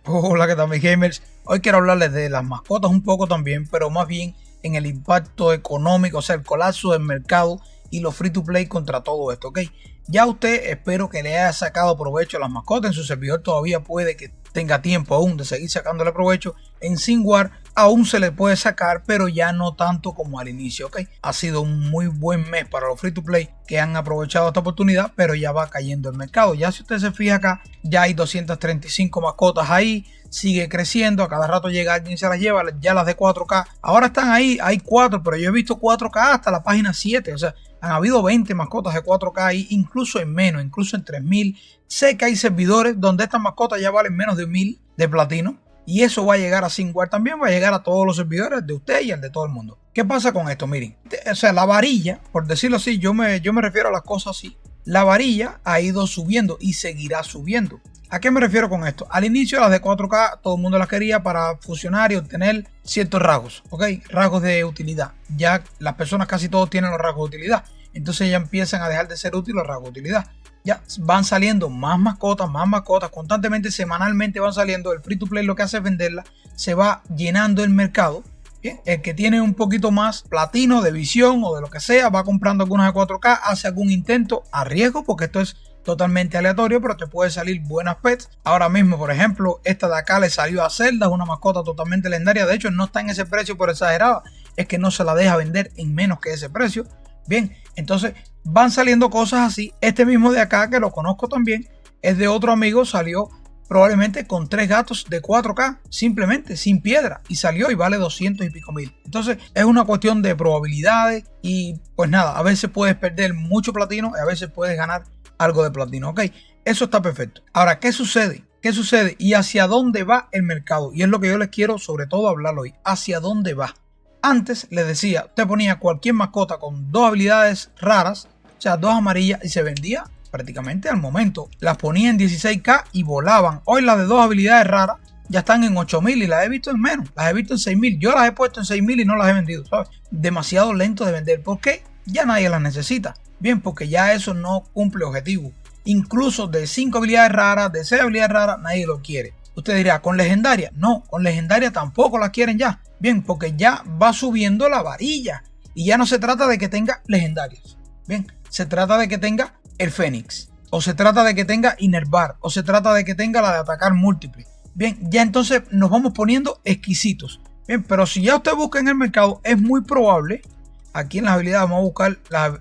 Hola, ¿qué tal mis gamers? Hoy quiero hablarles de las mascotas un poco también, pero más bien en el impacto económico, o sea, el colapso del mercado y los free to play contra todo esto, ¿ok? Ya usted espero que le haya sacado provecho a las mascotas. En su servidor todavía puede que tenga tiempo aún de seguir sacándole provecho. En SimWar aún se le puede sacar, pero ya no tanto como al inicio, ¿ok? Ha sido un muy buen mes para los free to play que han aprovechado esta oportunidad, pero ya va cayendo el mercado. Ya si usted se fija acá, ya hay 235 mascotas ahí, sigue creciendo, a cada rato llega alguien y se las lleva, ya las de 4K. Ahora están ahí, hay 4, pero yo he visto 4K hasta la página 7, o sea, han habido 20 mascotas de 4K ahí, incluso en menos, incluso en 3000. Sé que hay servidores donde estas mascotas ya valen menos de 1000 de platino. Y eso va a llegar a SimWar también, va a llegar a todos los servidores de usted y al de todo el mundo. ¿Qué pasa con esto? Miren, o sea, la varilla, por decirlo así, yo me refiero a las cosas así. La varilla ha ido subiendo y seguirá subiendo. ¿A qué me refiero con esto? Al inicio las de 4K todo el mundo las quería para fusionar y obtener ciertos rasgos, ¿ok? Rasgos de utilidad. Ya las personas casi todos tienen los rasgos de utilidad. Entonces ya empiezan a dejar de ser útiles los rasgos de utilidad. Ya van saliendo más mascotas, constantemente, semanalmente van saliendo. El free to play lo que hace es venderla, se va llenando el mercado. Bien, el que tiene un poquito más platino de visión o de lo que sea, va comprando algunas de 4K, hace algún intento a riesgo, porque esto es totalmente aleatorio, pero te puede salir buenas pets. Ahora mismo, por ejemplo, esta de acá le salió a Zelda, es una mascota totalmente legendaria. De hecho, no está en ese precio por exagerado, es que no se la deja vender en menos que ese precio. Bien, entonces van saliendo cosas así. Este mismo de acá, que lo conozco también, es de otro amigo, salió probablemente con 3 gatos de 4K, simplemente sin piedra, y salió y vale 200 y pico mil. Entonces es una cuestión de probabilidades y pues nada, a veces puedes perder mucho platino y a veces puedes ganar algo de platino, ok, eso está perfecto. Ahora, ¿qué sucede? ¿Qué sucede? ¿Y hacia dónde va el mercado? Y es lo que yo les quiero sobre todo hablar hoy, ¿hacia dónde va? Antes les decía, usted ponía cualquier mascota con 2 habilidades raras, o sea, 2 amarillas, y se vendía prácticamente al momento. Las ponía en 16K y volaban. Hoy las de 2 habilidades raras ya están en 8000 y las he visto en menos. Las he visto en 6000. Yo las he puesto en 6000 y no las he vendido, ¿sabes? Demasiado lento de vender. ¿Por qué? Ya nadie las necesita. Bien, porque ya eso no cumple objetivo. Incluso de 5 habilidades raras, de 6 habilidades raras, nadie lo quiere. Usted dirá, ¿con legendaria? No, con legendaria tampoco las quieren ya. Bien, porque ya va subiendo la varilla. Y ya no se trata de que tenga legendarias. Bien, se trata de que tenga el Fénix. O se trata de que tenga Inervar. O se trata de que tenga la de atacar múltiple. Bien, ya entonces nos vamos poniendo exquisitos. Bien, pero si ya usted busca en el mercado, es muy probable. Aquí en las habilidades vamos a buscar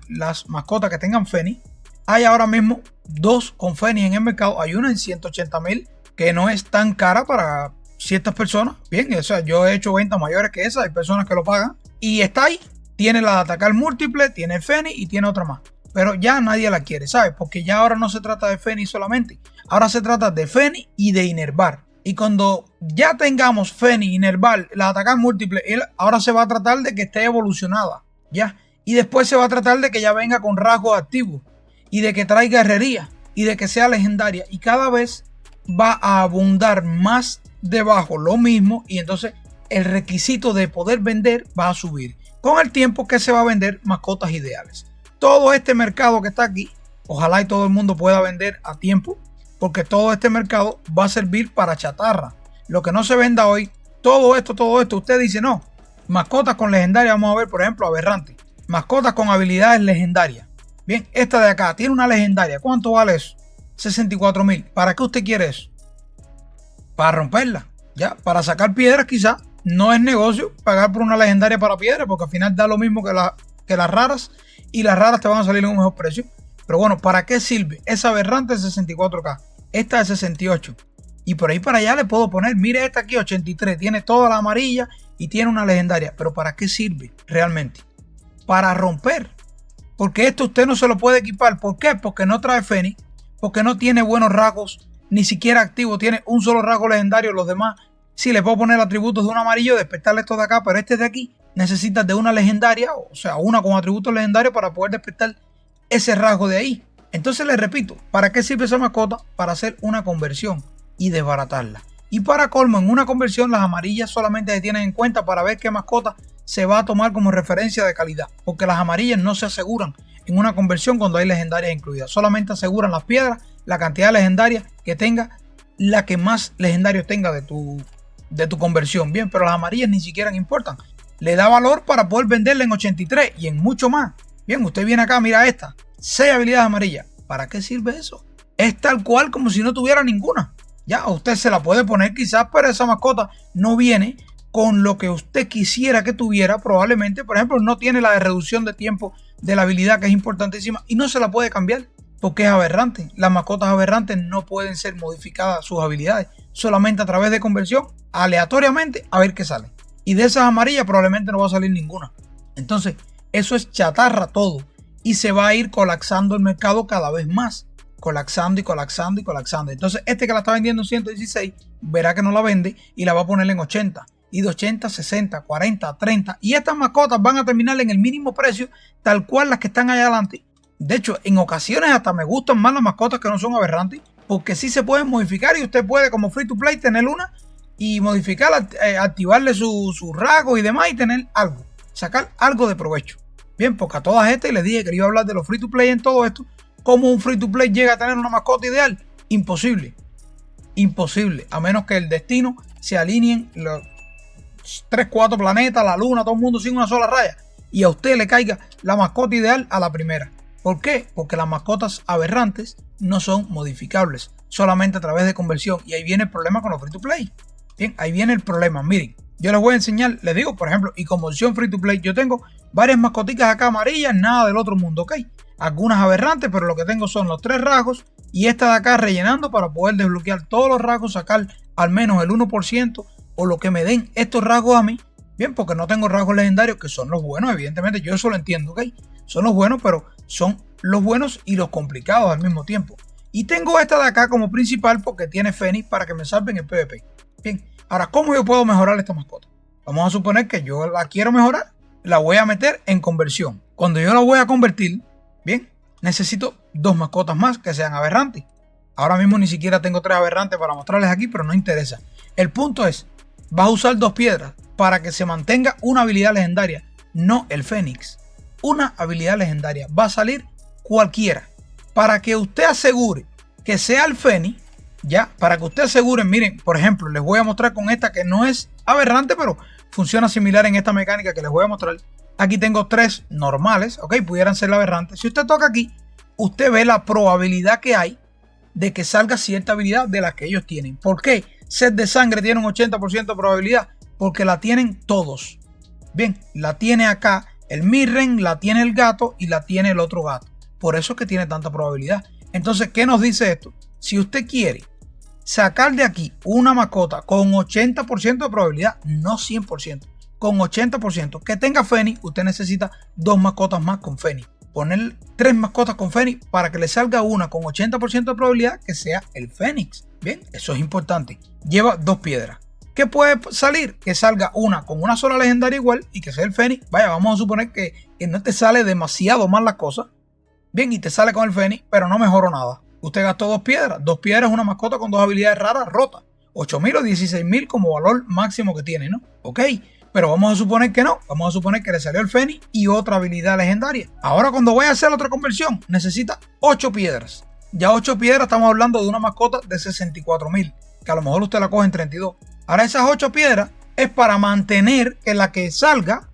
las mascotas que tengan Fénix. Hay ahora mismo 2 con Fénix en el mercado. Hay una en 180.000 que no es tan cara para ciertas personas. Bien, o sea, yo he hecho ventas mayores que esas. Hay personas que lo pagan. Y está ahí. Tiene la de atacar múltiple, tiene Fénix y tiene otra más. Pero ya nadie la quiere, ¿sabes? Porque ya ahora no se trata de Fénix solamente. Ahora se trata de Fénix y de Inervar. Y cuando ya tengamos Fénix, Inervar, la de atacar múltiple, ahora se va a tratar de que esté evolucionada. ¿Ya? Y después se va a tratar de que ya venga con rasgos activos. Y de que traiga herrería. Y de que sea legendaria. Y cada vez va a abundar más debajo lo mismo. Y entonces el requisito de poder vender va a subir. Con el tiempo que se va a vender mascotas ideales. Todo este mercado que está aquí, ojalá y todo el mundo pueda vender a tiempo, porque todo este mercado va a servir para chatarra. Lo que no se venda hoy, todo esto, usted dice no. Mascotas con legendaria, vamos a ver, por ejemplo, aberrante. Mascotas con habilidades legendarias. Bien, esta de acá tiene una legendaria. ¿Cuánto vale eso? 64.000. ¿Para qué usted quiere eso? Para romperla, ya, para sacar piedras quizás. No es negocio pagar por una legendaria para piedra, porque al final da lo mismo que las raras, y las raras te van a salir en un mejor precio. Pero bueno, ¿para qué sirve? Esa aberrante es 64K, esta es 68. Y por ahí para allá le puedo poner, mire esta aquí 83, tiene toda la amarilla y tiene una legendaria. Pero ¿para qué sirve realmente? Para romper. Porque esto usted no se lo puede equipar. ¿Por qué? Porque no trae Fénix, porque no tiene buenos rasgos, ni siquiera activo, tiene un solo rasgo legendario, los demás. Sí, le puedo poner atributos de un amarillo, despertarle esto de acá, pero este de aquí necesita de una legendaria, o sea, una con atributos legendarios para poder despertar ese rasgo de ahí. Entonces les repito, ¿para qué sirve esa mascota? Para hacer una conversión y desbaratarla. Y para colmo, en una conversión las amarillas solamente se tienen en cuenta para ver qué mascota se va a tomar como referencia de calidad, porque las amarillas no se aseguran en una conversión cuando hay legendarias incluidas. Solamente aseguran las piedras, la cantidad de legendarias que tenga la que más legendarios tenga de tu conversión. Bien, pero las amarillas ni siquiera importan. Le da valor para poder venderla en 83 y en mucho más. Bien, usted viene acá, mira esta, 6 habilidades amarillas. ¿Para qué sirve eso? Es tal cual como si no tuviera ninguna. Ya, usted se la puede poner quizás, pero esa mascota no viene con lo que usted quisiera que tuviera. Probablemente, por ejemplo, no tiene la de reducción de tiempo de la habilidad, que es importantísima, y no se la puede cambiar porque es aberrante. Las mascotas aberrantes no pueden ser modificadas sus habilidades, solamente a través de conversión, aleatoriamente, a ver qué sale. Y de esas amarillas probablemente no va a salir ninguna. Entonces, eso es chatarra todo. Y se va a ir colapsando el mercado cada vez más. Colapsando y colapsando y colapsando. Entonces, este que la está vendiendo en 116, verá que no la vende y la va a poner en 80. Y de 80, 60, 40, 30. Y estas mascotas van a terminar en el mínimo precio, tal cual las que están allá adelante. De hecho, en ocasiones hasta me gustan más las mascotas que no son aberrantes, porque sí se pueden modificar y usted puede, como free to play, tener una y modificarla, activarle sus rasgos y demás y tener algo, sacar algo de provecho. Bien, porque a todas estas les dije que iba a hablar de los free to play en todo esto. ¿Cómo un free to play llega a tener una mascota ideal? Imposible. Imposible. A menos que el destino se alineen los 3, 4 planetas, la luna, todo el mundo sin una sola raya. Y a usted le caiga la mascota ideal a la primera. ¿Por qué? Porque las mascotas aberrantes no son modificables. Solamente a través de conversión. Y ahí viene el problema con los free to play. Bien, ahí viene el problema. Miren, yo les voy a enseñar, les digo, por ejemplo, y como opción free to play, yo tengo varias mascoticas acá amarillas, nada del otro mundo, ¿ok? Algunas aberrantes, pero lo que tengo son los 3 rasgos y esta de acá rellenando para poder desbloquear todos los rasgos, sacar al menos el 1% o lo que me den estos rasgos a mí. Bien, porque no tengo rasgos legendarios, que son los buenos, evidentemente, yo eso lo entiendo, ¿ok? Son los buenos, pero son los buenos y los complicados al mismo tiempo. Y tengo esta de acá como principal porque tiene Fénix para que me salven el PvP. Bien, ahora, ¿cómo yo puedo mejorar esta mascota? Vamos a suponer que yo la quiero mejorar, la voy a meter en conversión. Cuando yo la voy a convertir, bien, necesito 2 mascotas más que sean aberrantes. Ahora mismo ni siquiera tengo 3 aberrantes para mostrarles aquí, pero no interesa. El punto es, vas a usar 2 piedras para que se mantenga una habilidad legendaria, no el Fénix. Una habilidad legendaria, va a salir cualquiera. Para que usted asegure que sea el Fénix, ya, para que usted asegure, miren, por ejemplo, les voy a mostrar con esta que no es aberrante, pero funciona similar en esta mecánica que les voy a mostrar. Aquí tengo 3 normales, ok, pudieran ser aberrantes. Si usted toca aquí, usted ve la probabilidad que hay de que salga cierta habilidad de las que ellos tienen. ¿Por qué? Sed de sangre tiene un 80% de probabilidad, porque la tienen todos. Bien, la tiene acá el Mirren, la tiene el gato y la tiene el otro gato. Por eso es que tiene tanta probabilidad. Entonces, ¿qué nos dice esto? Si usted quiere sacar de aquí una mascota con 80% de probabilidad, no 100%, con 80%, que tenga Fénix, usted necesita 2 mascotas más con Fénix. Poner 3 mascotas con Fénix para que le salga una con 80% de probabilidad que sea el Fénix. Bien, eso es importante. Lleva 2 piedras. ¿Qué puede salir? Que salga una con una sola legendaria igual y que sea el Fénix. Vaya, vamos a suponer que no te sale demasiado mal la cosa. Bien, y te sale con el Fénix, pero no mejoró nada. Usted gastó 2 piedras. 2 piedras es una mascota con 2 habilidades raras rotas. 8.000 o 16.000 como valor máximo que tiene, ¿no? Ok, pero vamos a suponer que no. Vamos a suponer que le salió el Fénix y otra habilidad legendaria. Ahora cuando vaya a hacer otra conversión, necesita 8 piedras. Ya 8 piedras estamos hablando de una mascota de 64.000, que a lo mejor usted la coge en 32. Ahora esas 8 piedras es para mantener que la que salga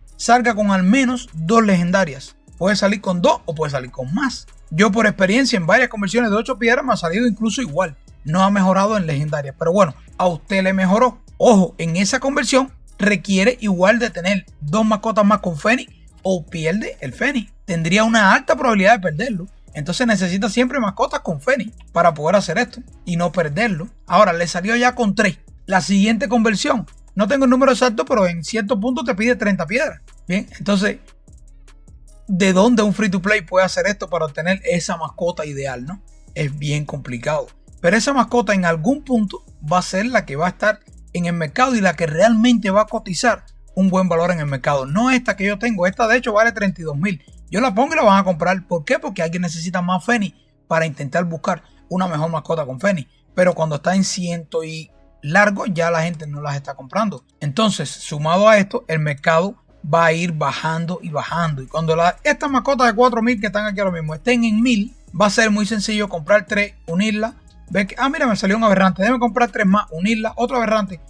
con al menos 2 legendarias. Puede salir con 2 o puede salir con más. Yo por experiencia en varias conversiones de 8 piedras me ha salido incluso igual. No ha mejorado en legendarias. Pero bueno, a usted le mejoró. Ojo, en esa conversión requiere igual de tener 2 mascotas más con Fénix o pierde el Fénix. Tendría una alta probabilidad de perderlo. Entonces necesita siempre mascotas con Fénix para poder hacer esto y no perderlo. Ahora le salió ya con 3. La siguiente conversión, no tengo el número exacto, pero en cierto punto te pide 30 piedras. Bien, entonces, ¿de dónde un free to play puede hacer esto para obtener esa mascota ideal, no? Es bien complicado. Pero esa mascota en algún punto va a ser la que va a estar en el mercado y la que realmente va a cotizar un buen valor en el mercado. No esta que yo tengo, esta de hecho vale 32.000. Yo la pongo y la van a comprar. ¿Por qué? Porque alguien necesita más Fénix para intentar buscar una mejor mascota con Fénix. Pero cuando está en 100 y largo, ya la gente no las está comprando. Entonces, sumado a esto, el mercado va a ir bajando y bajando. Y cuando estas mascotas de 4.000 que están aquí ahora mismo estén en 1.000, va a ser muy sencillo comprar 3, unirlas, ve que, mira, me salió un aberrante, déjame comprar 3 más, unirla, otro aberrante,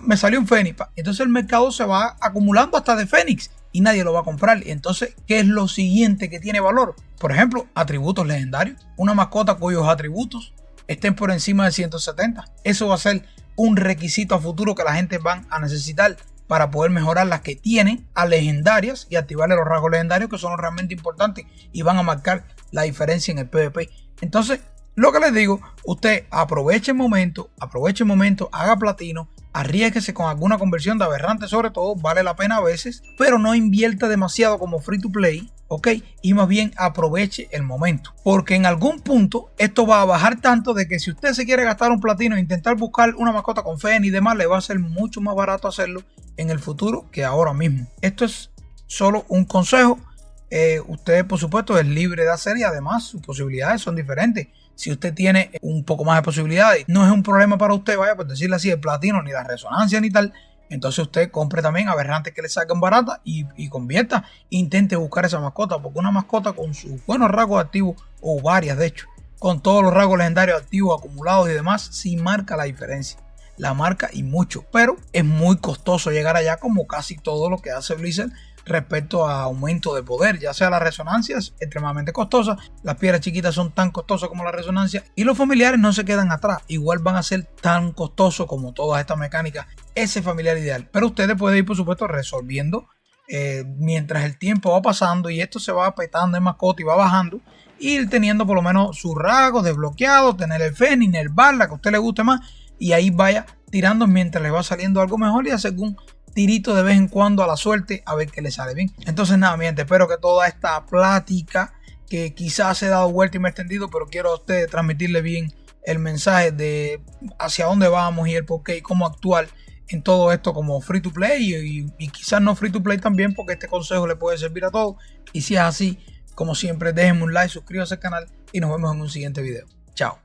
me salió un Fénix. Entonces el mercado se va acumulando hasta de Fénix y nadie lo va a comprar. Entonces, ¿qué es lo siguiente que tiene valor? Por ejemplo, atributos legendarios. Una mascota cuyos atributos estén por encima de 170. Eso va a ser un requisito a futuro que la gente van a necesitar para poder mejorar las que tienen a legendarias y activarle los rasgos legendarios, que son los realmente importantes y van a marcar la diferencia en el PvP. Entonces, lo que les digo, usted aproveche el momento, haga platino, arriésguese con alguna conversión de aberrante, sobre todo, vale la pena a veces, pero no invierta demasiado como free to play, ¿ok? Y más bien aproveche el momento, porque en algún punto esto va a bajar tanto de que si usted se quiere gastar un platino e intentar buscar una mascota con Fénix y demás, le va a ser mucho más barato hacerlo en el futuro que ahora mismo. Esto es solo un consejo. Usted, por supuesto, es libre de hacer y además sus posibilidades son diferentes. Si usted tiene un poco más de posibilidades, no es un problema para usted, vaya, por decirle así, el platino, ni la resonancia, ni tal. Entonces usted compre también aberrantes que le salgan baratas y convierta. Intente buscar esa mascota, porque una mascota con sus buenos rasgos activos, o varias de hecho, con todos los rasgos legendarios activos acumulados y demás, sí marca la diferencia. La marca y mucho, pero es muy costoso llegar allá, como casi todo lo que hace Blizzard respecto a aumento de poder, ya sea la resonancia es extremadamente costosa, las piedras chiquitas son tan costosas como la resonancia y los familiares no se quedan atrás, igual van a ser tan costosos como todas estas mecánicas, ese familiar ideal, pero ustedes pueden ir por supuesto resolviendo mientras el tiempo va pasando y esto se va petando en mascota y va bajando, ir teniendo por lo menos sus rasgos desbloqueados, tener el Fénix, el Barla que a usted le guste más y ahí vaya tirando mientras le va saliendo algo mejor y hacer un tirito de vez en cuando a la suerte a ver qué le sale bien. Entonces nada, mi gente, espero que toda esta plática que quizás se ha dado vuelta y me he extendido, pero quiero a usted transmitirle bien el mensaje de hacia dónde vamos y el por qué y cómo actuar en todo esto como free to play y quizás no free to play también, porque este consejo le puede servir a todos. Y si es así, como siempre, déjenme un like, suscríbanse al canal y nos vemos en un siguiente video. Chao.